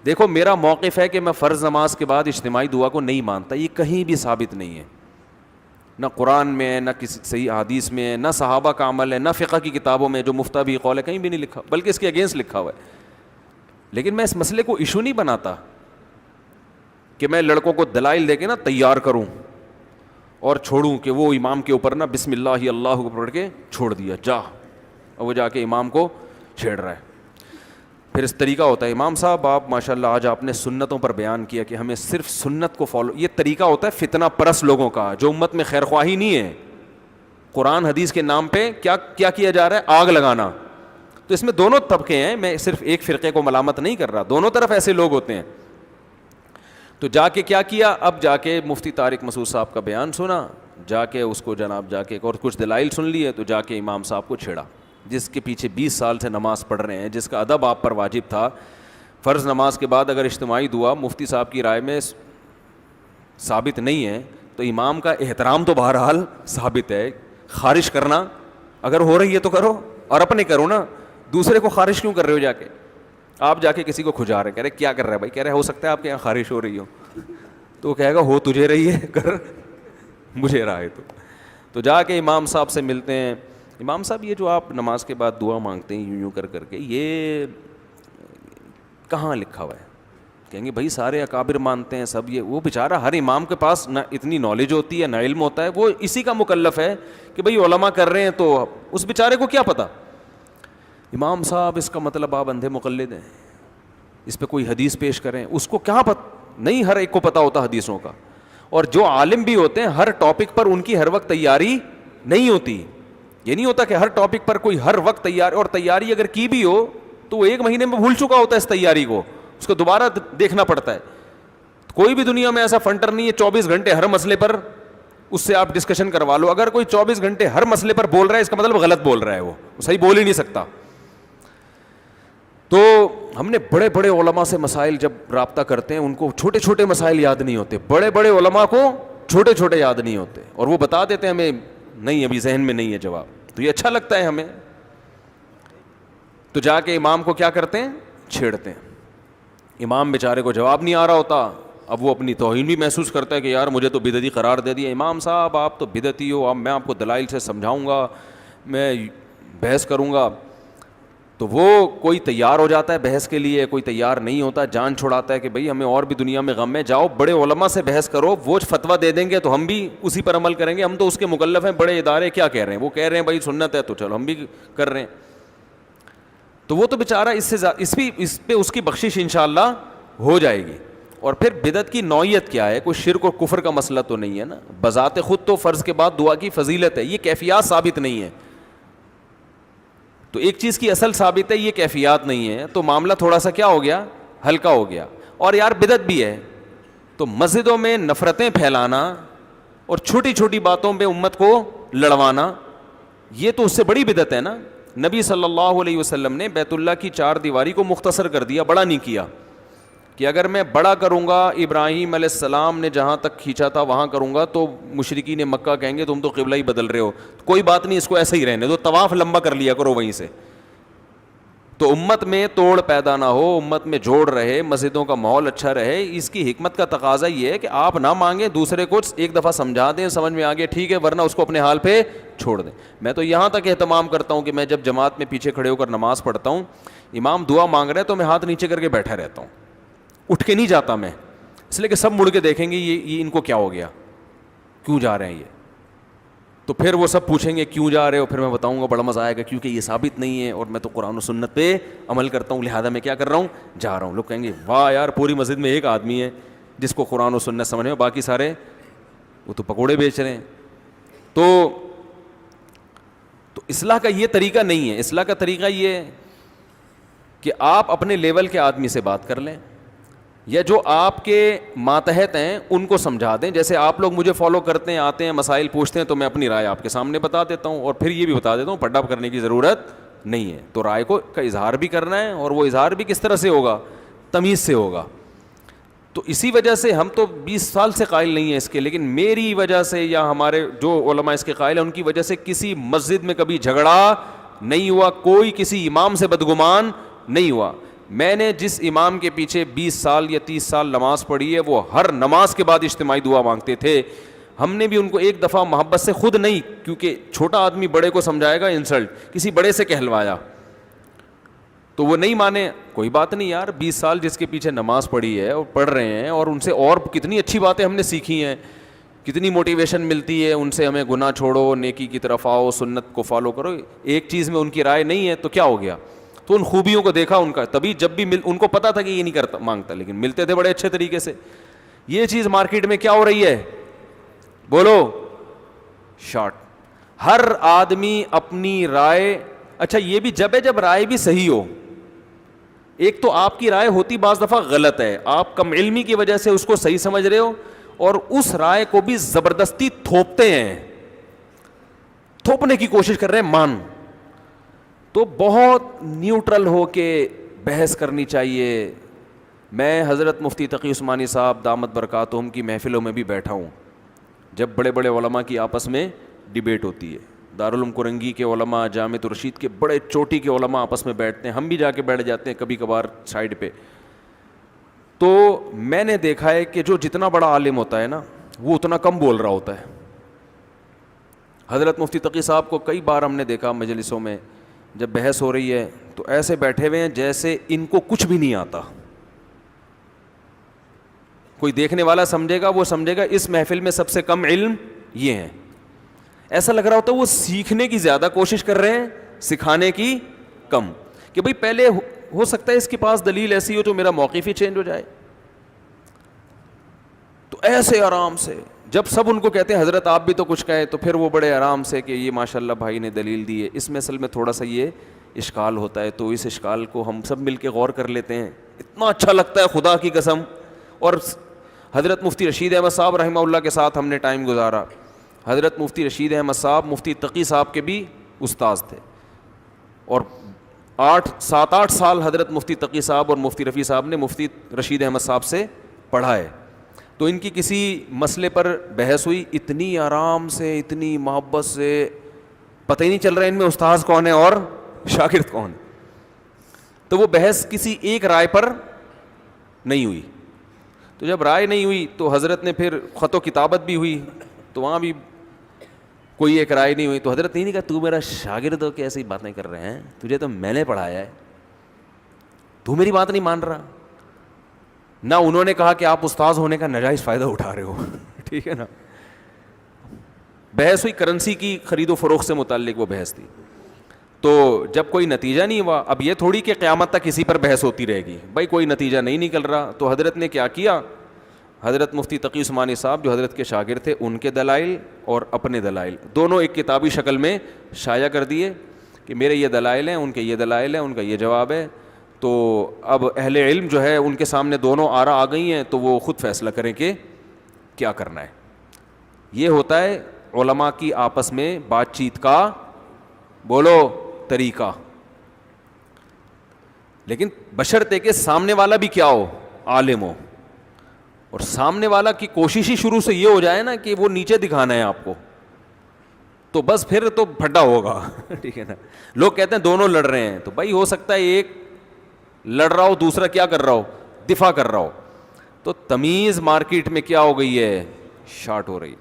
دیکھو میرا موقف ہے کہ میں فرض نماز کے بعد اجتماعی دعا کو نہیں مانتا، یہ کہیں بھی ثابت نہیں ہے، نہ قرآن میں ہے، نہ کسی صحیح حدیث میں ہے، نہ صحابہ کا عمل ہے، نہ فقہ کی کتابوں میں جو مفتہ بھی قول ہے کہیں بھی نہیں لکھا، بلکہ اس کے اگینسٹ لکھا ہوا ہے. لیکن میں اس مسئلے کو ایشو نہیں بناتا کہ میں لڑکوں کو دلائل دے کے نا تیار کروں اور چھوڑوں کہ وہ امام کے اوپر نا بسم اللہ اللہ کو پڑھ کے چھوڑ دیا جا، اور وہ جا کے امام کو چھیڑ رہا ہے. پھر اس طریقہ ہوتا ہے امام صاحب آپ ماشاء اللہ آج آپ نے سنتوں پر بیان کیا کہ ہمیں صرف سنت کو فالو، یہ طریقہ ہوتا ہے فتنہ پرست لوگوں کا جو امت میں خیر خواہی نہیں ہے. قرآن حدیث کے نام پہ کیا کیا جا رہا ہے؟ آگ لگانا. تو اس میں دونوں طبقے ہیں، میں صرف ایک فرقے کو ملامت نہیں کر رہا، دونوں طرف ایسے لوگ ہوتے ہیں. تو جا کے کیا کیا، اب جا کے مفتی طارق مسعود صاحب کا بیان سنا، جا کے اس کو جناب جا کے اور کچھ دلائل سن لیے، تو جا کے امام صاحب کو چھیڑا جس کے پیچھے 20 سال سے نماز پڑھ رہے ہیں، جس کا ادب آپ پر واجب تھا. فرض نماز کے بعد اگر اجتماعی دعا مفتی صاحب کی رائے میں ثابت نہیں ہے تو امام کا احترام تو بہرحال ثابت ہے. خارش کرنا اگر ہو رہی ہے تو کرو، اور اپنے کرو نا، دوسرے کو خارش کیوں کر رہے ہو؟ جا کے آپ جا کے کسی کو کھجا رہے، کہہ رہے کیا کر رہا ہے بھائی، کہہ رہے ہو سکتا ہے آپ کے یہاں خارش ہو رہی ہو، تو وہ کہے گا ہو تجھے رہی ہے کر مجھے رہا ہے. تو جا کے امام صاحب سے ملتے ہیں. امام صاحب یہ جو آپ نماز کے بعد دعا مانگتے ہیں یوں کر کے، یہ کہاں لکھا ہوا ہے؟ کہیں گے بھائی سارے اکابر مانتے ہیں سب. یہ وہ بیچارہ ہر امام کے پاس نہ اتنی نالج ہوتی ہے نہ علم ہوتا ہے، وہ اسی کا مکلف ہے کہ بھائی علماء کر رہے ہیں تو اس بیچارے کو کیا پتہ. امام صاحب اس کا مطلب آپ اندھے مقلد ہیں، اس پہ کوئی حدیث پیش کریں، اس کو کیا پتہ نہیں، ہر ایک کو پتہ ہوتا حدیثوں کا. اور جو عالم بھی ہوتے ہیں ہر ٹاپک پر ان کی ہر وقت تیاری نہیں ہوتی. یہ نہیں ہوتا کہ ہر ٹاپک پر کوئی ہر وقت تیار، اور تیاری اگر کی بھی ہو تو وہ 1 مہینے میں بھول چکا ہوتا ہے اس تیاری کو، اس کو دوبارہ دیکھنا پڑتا ہے. کوئی بھی دنیا میں ایسا فنٹر نہیں ہے 24 گھنٹے ہر مسئلے پر اس سے آپ ڈسکشن کروا لو. اگر کوئی 24 گھنٹے ہر مسئلے پر بول رہا ہے اس کا مطلب غلط بول رہا ہے، وہ صحیح بول ہی نہیں سکتا. تو ہم نے بڑے بڑے علماء سے مسائل جب رابطہ کرتے ہیں ان کو چھوٹے چھوٹے مسائل یاد نہیں ہوتے، بڑے بڑے علماء کو چھوٹے چھوٹے یاد نہیں ہوتے، اور وہ بتا دیتے ہیں ہمیں نہیں ابھی ذہن میں نہیں ہے جواب. تو یہ اچھا لگتا ہے ہمیں. تو جا کے امام کو کیا کرتے ہیں؟ چھیڑتے ہیں. امام بیچارے کو جواب نہیں آ رہا ہوتا، اب وہ اپنی توہین بھی محسوس کرتا ہے کہ یار مجھے تو بدعتی قرار دے دیا. امام صاحب آپ تو بدعتی ہو، اب میں آپ کو دلائل سے سمجھاؤں گا، میں بحث کروں گا. تو وہ کوئی تیار ہو جاتا ہے بحث کے لیے، کوئی تیار نہیں ہوتا، جان چھڑاتا ہے کہ بھئی ہمیں اور بھی دنیا میں غم ہے، جاؤ بڑے علماء سے بحث کرو، وہ فتویٰ دے دیں گے تو ہم بھی اسی پر عمل کریں گے، ہم تو اس کے مکلف ہیں. بڑے ادارے کیا کہہ رہے ہیں؟ وہ کہہ رہے ہیں بھائی سنت ہے تو چلو ہم بھی کر رہے ہیں. تو وہ تو بیچارہ اس پہ اس کی بخشش انشاءاللہ ہو جائے گی. اور پھر بدعت کی نوعیت کیا ہے؟ کوئی شرک اور کفر کا مسئلہ تو نہیں ہے نا. بذات خود تو فرض کے بعد دعا کی فضیلت ہے، یہ کیفیات ثابت نہیں ہے. تو ایک چیز کی اصل ثابت ہے، یہ کیفیات نہیں ہے، تو معاملہ تھوڑا سا کیا ہو گیا؟ ہلکا ہو گیا. اور یار بدعت بھی ہے تو مسجدوں میں نفرتیں پھیلانا اور چھوٹی چھوٹی باتوں پہ امت کو لڑوانا، یہ تو اس سے بڑی بدعت ہے نا. نبی صلی اللہ علیہ وسلم نے بیت اللہ کی 4 دیواری کو مختصر کر دیا، بڑا نہیں کیا، کہ اگر میں بڑا کروں گا، ابراہیم علیہ السلام نے جہاں تک کھینچا تھا وہاں کروں گا تو مشرکین مکہ کہیں گے تم تو قبلہ ہی بدل رہے ہو. کوئی بات نہیں، اس کو ایسا ہی رہنے دو، طواف لمبا کر لیا کرو وہیں سے. تو امت میں توڑ پیدا نہ ہو، امت میں جوڑ رہے، مسجدوں کا ماحول اچھا رہے. اس کی حکمت کا تقاضا یہ ہے کہ آپ نہ مانگیں، دوسرے کو ایک دفعہ سمجھا دیں، سمجھ میں آ گیا ٹھیک ہے، ورنہ اس کو اپنے حال پہ چھوڑ دیں. میں تو یہاں تک اہتمام کرتا ہوں کہ میں جب جماعت میں پیچھے کھڑے ہو کر نماز پڑھتا ہوں، امام دعا مانگ رہے تو میں ہاتھ نیچے کر کے بیٹھا رہتا ہوں، اٹھ کے نہیں جاتا میں، اس لیے کہ سب مڑ کے دیکھیں گے یہ ان کو کیا ہو گیا، کیوں جا رہے ہیں یہ. تو پھر وہ سب پوچھیں گے کیوں جا رہے ہو، پھر میں بتاؤں گا، بڑا مزہ آئے گا، کیونکہ یہ ثابت نہیں ہے اور میں تو قرآن و سنت پہ عمل کرتا ہوں، لہذا میں کیا کر رہا ہوں؟ جا رہا ہوں. لوگ کہیں گے واہ یار پوری مسجد میں ایک آدمی ہے جس کو قرآن و سنت سمجھ میں، باقی سارے وہ تو پکوڑے بیچ رہے ہیں. تو اصلاح کا یہ طریقہ نہیں ہے. اصلاح کا طریقہ یہ ہے کہ آپ اپنے لیول کے آدمی سے بات کر لیں، یا جو آپ کے ماتحت ہیں ان کو سمجھا دیں. جیسے آپ لوگ مجھے فالو کرتے ہیں، آتے ہیں، مسائل پوچھتے ہیں، تو میں اپنی رائے آپ کے سامنے بتا دیتا ہوں، اور پھر یہ بھی بتا دیتا ہوں پڈ اپ کرنے کی ضرورت نہیں ہے. تو رائے کا اظہار بھی کرنا ہے، اور وہ اظہار بھی کس طرح سے ہوگا؟ تمیز سے ہوگا. تو اسی وجہ سے ہم تو 20 سال سے قائل نہیں ہیں اس کے، لیکن میری وجہ سے یا ہمارے جو علماء اس کے قائل ہیں ان کی وجہ سے کسی مسجد میں کبھی جھگڑا نہیں ہوا، کوئی کسی امام سے بدگمان نہیں ہوا. میں نے جس امام کے پیچھے 20 سال یا 30 سال نماز پڑھی ہے وہ ہر نماز کے بعد اجتماعی دعا مانگتے تھے. ہم نے بھی ان کو ایک دفعہ محبت سے, خود نہیں, کیونکہ چھوٹا آدمی بڑے کو سمجھائے گا انسلٹ, کسی بڑے سے کہلوایا تو وہ نہیں مانے. کوئی بات نہیں یار, 20 سال جس کے پیچھے نماز پڑھی ہے اور پڑھ رہے ہیں, اور ان سے اور کتنی اچھی باتیں ہم نے سیکھی ہیں, کتنی موٹیویشن ملتی ہے ان سے, ہمیں گناہ چھوڑو, نیکی کی طرف آؤ, سنت کو فالو کرو. ایک چیز میں ان کی رائے نہیں ہے تو کیا ہو گیا, تو ان خوبیوں کو دیکھا ان کا, تبھی جب بھی ان کو پتا تھا کہ یہ نہیں کرتا مانگتا, لیکن ملتے تھے بڑے اچھے طریقے سے. یہ چیز مارکیٹ میں کیا ہو رہی ہے, بولو, شارٹ. ہر آدمی اپنی رائے, اچھا یہ بھی جب ہے جب رائے بھی صحیح ہو. ایک تو آپ کی رائے ہوتی بعض دفعہ غلط ہے, آپ کم علمی کی وجہ سے اس کو صحیح سمجھ رہے ہو, اور اس رائے کو بھی زبردستی تھوپتے ہیں, تھوپنے کی کوشش کر رہے ہیں مان. تو بہت نیوٹرل ہو کے بحث کرنی چاہیے. میں حضرت مفتی تقی عثمانی صاحب دامت برکاتہم کی محفلوں میں بھی بیٹھا ہوں, جب بڑے بڑے علماء کی آپس میں ڈیبیٹ ہوتی ہے. دارالعلوم کرنگی کے علماء, جامعۃ الرشید کے بڑے چوٹی کے علماء آپس میں بیٹھتے ہیں, ہم بھی جا کے بیٹھ جاتے ہیں کبھی کبھار سائڈ پہ. تو میں نے دیکھا ہے کہ جو جتنا بڑا عالم ہوتا ہے نا وہ اتنا کم بول رہا ہوتا ہے. حضرت مفتی تقی صاحب کو کئی بار ہم نے دیکھا مجلسوں میں جب بحث ہو رہی ہے تو ایسے بیٹھے ہوئے ہیں جیسے ان کو کچھ بھی نہیں آتا. کوئی دیکھنے والا سمجھے گا, وہ سمجھے گا اس محفل میں سب سے کم علم یہ ہیں. ایسا لگ رہا ہوتا ہے وہ سیکھنے کی زیادہ کوشش کر رہے ہیں, سکھانے کی کم, کہ بھئی پہلے ہو سکتا ہے اس کے پاس دلیل ایسی ہو جو میرا موقف ہی چینج ہو جائے. تو ایسے آرام سے جب سب ان کو کہتے ہیں حضرت آپ بھی تو کچھ کہیں, تو پھر وہ بڑے آرام سے کہ یہ ماشاءاللہ بھائی نے دلیل دی ہے. اس میں اصل میں تھوڑا سا یہ اشکال ہوتا ہے, تو اس اشکال کو ہم سب مل کے غور کر لیتے ہیں. اتنا اچھا لگتا ہے خدا کی قسم. اور حضرت مفتی رشید احمد صاحب رحمہ اللہ کے ساتھ ہم نے ٹائم گزارا. حضرت مفتی رشید احمد صاحب مفتی تقی صاحب کے بھی استاذ تھے, اور 7-8 سال حضرت مفتی تقی صاحب اور مفتی رفیع صاحب نے مفتی رشید احمد صاحب سے پڑھا ہے. تو ان کی کسی مسئلے پر بحث ہوئی, اتنی آرام سے, اتنی محبت سے, پتہ ہی نہیں چل رہا ان میں استاذ کون ہے اور شاگرد کون. تو وہ بحث کسی ایک رائے پر نہیں ہوئی. تو جب رائے نہیں ہوئی تو حضرت نے پھر خط و کتابت بھی ہوئی, تو وہاں بھی کوئی ایک رائے نہیں ہوئی. تو حضرت نے نہیں کہا تو میرا شاگرد ہو کے ایسی باتیں کر رہے ہیں, تجھے تو میں نے پڑھایا ہے, تو میری بات نہیں مان رہا. نہ انہوں نے کہا کہ آپ استاذ ہونے کا ناجائز فائدہ اٹھا رہے ہو. ٹھیک ہے نا. بحث ہوئی کرنسی کی خرید و فروخت سے متعلق, وہ بحث تھی. تو جب کوئی نتیجہ نہیں ہوا, اب یہ تھوڑی کہ قیامت تک کسی پر بحث ہوتی رہے گی, بھائی کوئی نتیجہ نہیں نکل رہا, تو حضرت نے کیا کیا, حضرت مفتی تقی عثمانی صاحب جو حضرت کے شاگرد تھے, ان کے دلائل اور اپنے دلائل دونوں ایک کتابی شکل میں شائع کر دیے کہ میرے یہ دلائل ہیں, ان کے یہ دلائل ہیں, ان کا یہ جواب ہے. تو اب اہل علم جو ہے ان کے سامنے دونوں آرا آ گئی ہیں, تو وہ خود فیصلہ کریں کہ کیا کرنا ہے. یہ ہوتا ہے علماء کی آپس میں بات چیت کا, بولو, طریقہ. لیکن بشرطے کہ سامنے والا بھی کیا ہو, عالم ہو, اور سامنے والا کی کوشش ہی شروع سے یہ ہو جائے نا کہ وہ نیچے دکھانا ہے آپ کو, تو بس پھر تو پھڈا ہوگا. ٹھیک ہے نا. لوگ کہتے ہیں دونوں لڑ رہے ہیں, تو بھائی ہو سکتا ہے ایک لڑ رہا ہو, دوسرا کیا کر رہا ہو, دفاع کر رہا ہو. تو تمیز مارکیٹ میں کیا ہو گئی ہے, شارٹ ہو رہی.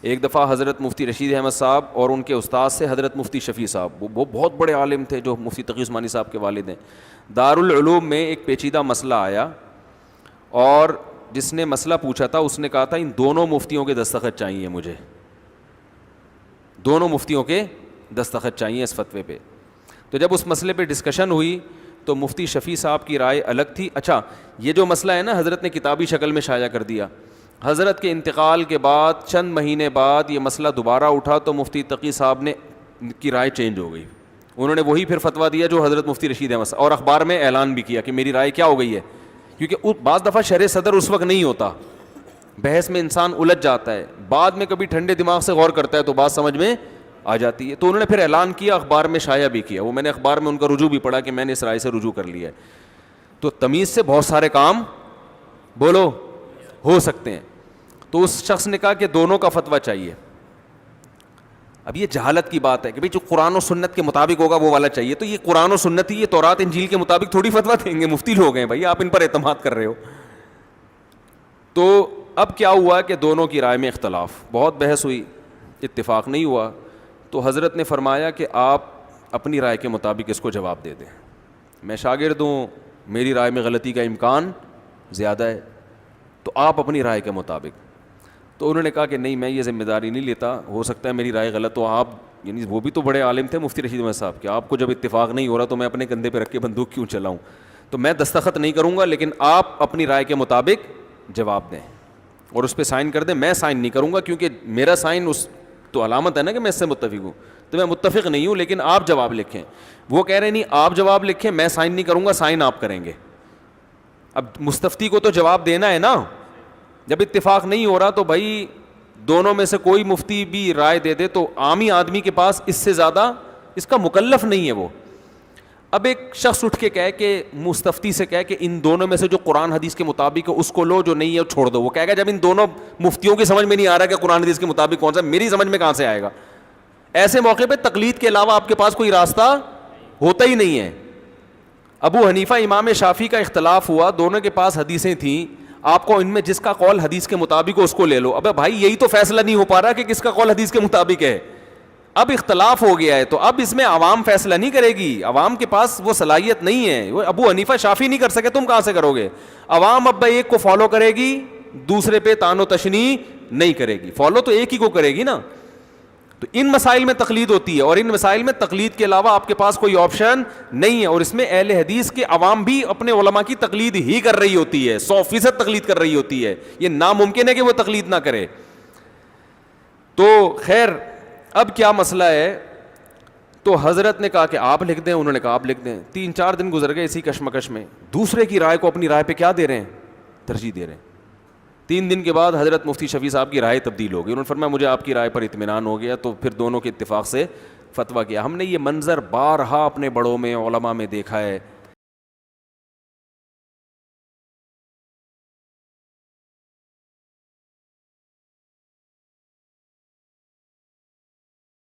ایک دفعہ حضرت مفتی رشید احمد صاحب اور ان کے استاد سے حضرت مفتی شفیع صاحب, وہ بہت بڑے عالم تھے جو مفتی تقی عثمانی صاحب کے والد ہیں. دارالعلوم میں ایک پیچیدہ مسئلہ آیا, اور جس نے مسئلہ پوچھا تھا اس نے کہا تھا ان دونوں مفتیوں کے دستخط چاہیے مجھے, دونوں مفتیوں کے دستخط چاہیے اس فتوے پہ. تو جب اس مسئلے پہ ڈسکشن ہوئی تو مفتی شفیع صاحب کی رائے الگ تھی. اچھا, یہ جو مسئلہ ہے نا حضرت نے کتابی شکل میں شائع کر دیا. حضرت کے انتقال کے بعد چند مہینے بعد یہ مسئلہ دوبارہ اٹھا تو مفتی تقی صاحب نے کی رائے چینج ہو گئی. انہوں نے وہی پھر فتویٰ دیا جو حضرت مفتی رشید احمد صاحب, اور اخبار میں اعلان بھی کیا کہ میری رائے کیا ہو گئی ہے. کیونکہ بعض دفعہ شرح صدر اس وقت نہیں ہوتا, بحث میں انسان الجھ جاتا ہے, بعد میں کبھی ٹھنڈے دماغ سے غور کرتا ہے تو بات سمجھ میں آ جاتی ہے. تو انہوں نے پھر اعلان کیا, اخبار میں شائع بھی کیا. وہ میں نے اخبار میں ان کا رجوع بھی پڑھا کہ میں نے اس رائے سے رجوع کر لیا ہے. تو تمیز سے بہت سارے کام, بولو, ہو سکتے ہیں. تو اس شخص نے کہا کہ دونوں کا فتویٰ چاہیے. اب یہ جہالت کی بات ہے کہ بھئی جو قرآن و سنت کے مطابق ہوگا وہ والا چاہیے. تو یہ قرآن و سنت ہی یہ تورات انجیل کے مطابق تھوڑی فتویٰ دیں گے, مفتی لوگ ہیں بھائی, آپ ان پر اعتماد کر رہے ہو. تو اب کیا ہوا کہ دونوں کی رائے میں اختلاف, بہت بحث ہوئی, اتفاق نہیں ہوا. تو حضرت نے فرمایا کہ آپ اپنی رائے کے مطابق اس کو جواب دے دیں. میں شاگرد ہوں, میری رائے میں غلطی کا امکان زیادہ ہے, تو آپ اپنی رائے کے مطابق. تو انہوں نے کہا کہ نہیں, میں یہ ذمہ داری نہیں لیتا, ہو سکتا ہے میری رائے غلط ہو. آپ یعنی وہ بھی تو بڑے عالم تھے مفتی رشید احمد صاحب, کہ آپ کو جب اتفاق نہیں ہو رہا تو میں اپنے کندھے پہ رکھ کے بندوق کیوں چلاؤں. تو میں دستخط نہیں کروں گا, لیکن آپ اپنی رائے کے مطابق جواب دیں اور اس پہ سائن کر دیں. میں سائن نہیں کروں گا کیونکہ میرا سائن اس تو علامت ہے نا کہ میں اس سے متفق ہوں. تو میں متفق نہیں ہوں, لیکن آپ جواب لکھیں. وہ کہہ رہے نہیں آپ جواب لکھیں, میں سائن نہیں کروں گا, سائن آپ کریں گے. اب مستفتی کو تو جواب دینا ہے نا. جب اتفاق نہیں ہو رہا تو بھائی دونوں میں سے کوئی مفتی بھی رائے دے دے تو عامی آدمی کے پاس اس سے زیادہ اس کا مکلف نہیں ہے وہ. اب ایک شخص اٹھ کے کہے کہ مستفتی سے کہے کہ ان دونوں میں سے جو قرآن حدیث کے مطابق ہے اس کو لو, جو نہیں ہے وہ چھوڑ دو. وہ کہے گا جب ان دونوں مفتیوں کی سمجھ میں نہیں آ رہا کہ قرآن حدیث کے مطابق کون سا, میری سمجھ میں کہاں سے آئے گا. ایسے موقع پہ تقلید کے علاوہ آپ کے پاس کوئی راستہ ہوتا ہی نہیں ہے. ابو حنیفہ امام شافعی کا اختلاف ہوا, دونوں کے پاس حدیثیں تھیں, آپ کو ان میں جس کا قول حدیث کے مطابق ہو اس کو لے لو. ابے بھائی یہی تو فیصلہ نہیں ہو پا رہا کہ کس کا قول حدیث کے مطابق ہے. اب اختلاف ہو گیا ہے تو اب اس میں عوام فیصلہ نہیں کرے گی, عوام کے پاس وہ صلاحیت نہیں ہے. وہ ابو حنیفہ شافعی نہیں کر سکے, تم کہاں سے کرو گے. عوام اب ایک کو فالو کرے گی, دوسرے پہ تان و تشنیع نہیں کرے گی, فالو تو ایک ہی کو کرے گی نا. تو ان مسائل میں تقلید ہوتی ہے, اور ان مسائل میں تقلید کے علاوہ آپ کے پاس کوئی آپشن نہیں ہے. اور اس میں اہل حدیث کے عوام بھی اپنے علماء کی تقلید ہی کر رہی ہوتی ہے, 100% تقلید کر رہی ہوتی ہے. یہ ناممکن ہے کہ وہ تقلید نہ کرے. تو خیر اب کیا مسئلہ ہے. تو حضرت نے کہا کہ آپ لکھ دیں, انہوں نے کہا آپ لکھ دیں. 3-4 دن گزر گئے اسی کشمکش میں, دوسرے کی رائے کو اپنی رائے پہ کیا دے رہے ہیں, ترجیح دے رہے ہیں. 3 دن کے بعد حضرت مفتی شفیع صاحب کی رائے تبدیل ہو گئی. انہوں نے فرمایا مجھے آپ کی رائے پر اطمینان ہو گیا. تو پھر دونوں کے اتفاق سے فتویٰ کیا. ہم نے یہ منظر بارہا اپنے بڑوں میں علماء میں دیکھا ہے